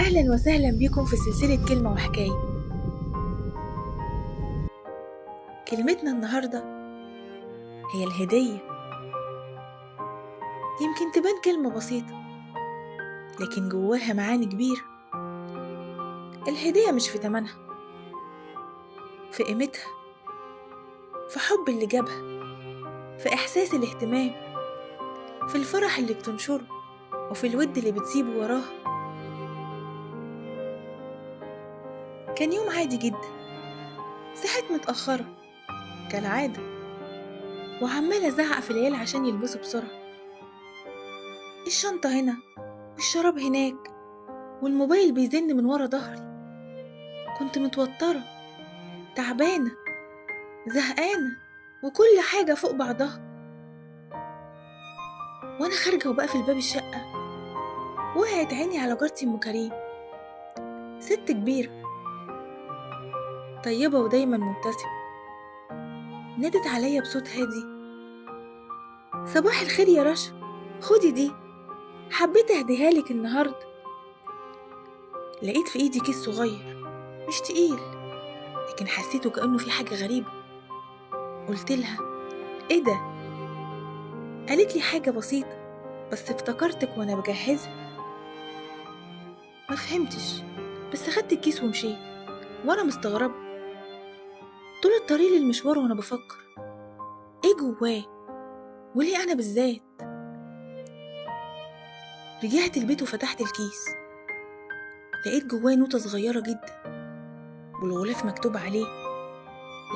أهلا وسهلا بكم في سلسلة كلمة وحكاية. كلمتنا النهاردة هي الهدية. يمكن تبان كلمة بسيطة لكن جواها معاني كبيرة. الهدية مش في تمنها، في قيمتها، في حب اللي جابها، في إحساس الاهتمام، في الفرح اللي بتنشره، وفي الود اللي بتسيبه وراها. كان يوم عادي جدا، صحيت متأخرة كالعادة وعمالة أزعق في العيال عشان يلبسوا بسرعة. الشنطة هنا والشراب هناك والموبايل بيزن من ورا ظهري. كنت متوترة، تعبانة، زهقانة، وكل حاجة فوق بعضها. وأنا خارجة وبقفل باب الشقة وقعت عيني على جارتي أم كريم، ست كبيرة طيبة ودايما مبتسمة. نادت عليا بصوت هادي: صباح الخير يا رشا، خدي دي، حبيت أهديها لك النهاردة. لقيت في إيدي كيس صغير مش تقيل، لكن حسيته كأنه في حاجة غريبة. قلت لها: إيه ده؟ قالت لي حاجة بسيطة بس افتكرتك وأنا بجهزها. ما فهمتش، بس خدت الكيس ومشيت وأنا مستغربة. طول الطريق للمشوار وأنا بفكر إيه جواه وليه أنا بالذات. رجعت البيت وفتحت الكيس، لقيت جواه نوتة صغيرة جدا والغلاف مكتوب عليه: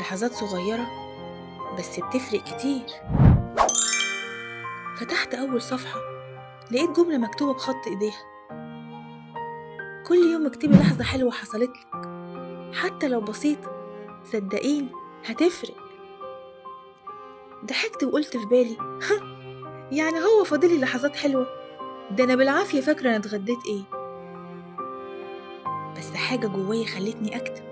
لحظات صغيرة بس بتفرق كتير. فتحت أول صفحة، لقيت جملة مكتوبة بخط إيديها: كل يوم اكتبي لحظة حلوة حصلتلك، حتى لو بسيطة، صدقيني هتفرق. ضحكت وقلت في بالي: يعني هو فاضلي لحظات حلوة؟ ده أنا بالعافية فاكرة أنا اتغديت إيه. بس حاجة جوايا خلتني أكتب.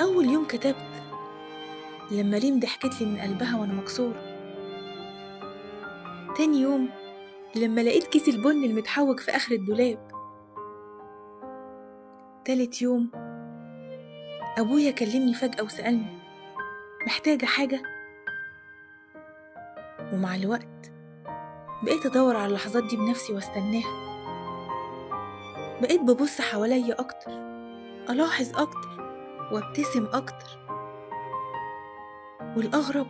أول يوم كتبت لما ريم ضحكت لي من قلبها وأنا مكسورة. تاني يوم لما لقيت كيس البن المتحوج في آخر الدولاب. تالت يوم أبويا كلمني فجأة وسألني: محتاجة حاجة؟ ومع الوقت بقيت أدور على اللحظات دي بنفسي واستناها. بقيت ببص حواليا أكتر، ألاحظ أكتر، وابتسم أكتر. والأغرب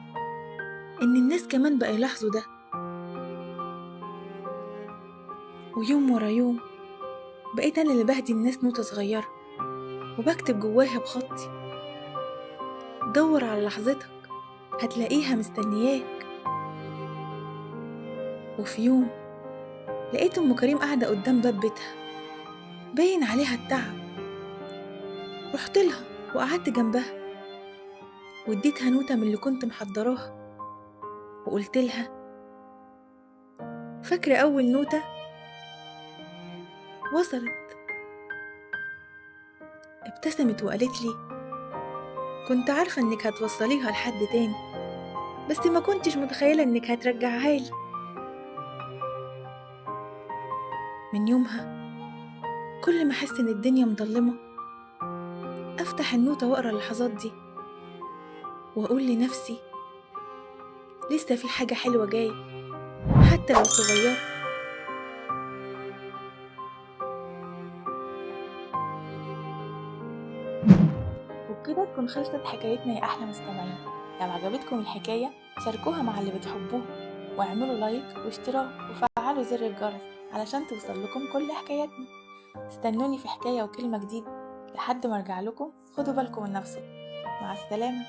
إن الناس كمان بقى يلاحظوا ده. ويوم ورا يوم بقيت أنا اللي بهدي الناس نوتة صغيرة وبكتب جواها بخطي: دور على لحظتك هتلاقيها مستنياك. وفي يوم لقيت أم كريم قاعدة قدام باب بيتها، باين عليها التعب. رحت لها وقعدت جنبها واديتها نوتة من اللي كنت محضراها وقلت لها: فاكرة أول نوتة؟ وصلت. ابتسمت وقالت لي: كنت عارفة إنك هتوصليها لحد تاني، بس ما كنتش متخيلة إنك هترجعها لي. من يومها كل ما أحس إن الدنيا مظلمة أفتح النوتة وأقرأ اللحظات دي وأقول لنفسي: لسه في حاجة حلوة جاية، حتى لو صغيرة. وبكده تكون خلصت حكايتنا يا أحلى مستمعين. لو عجبتكم الحكاية شاركوها مع اللي بتحبوه، واعملوا لايك واشتراك وفعلوا زر الجرس علشان توصل لكم كل حكاياتنا. استنوني في حكاية وكلمة جديدة. لحد ما ارجع لكم، خدوا بالكم من نفسكم. مع السلامة.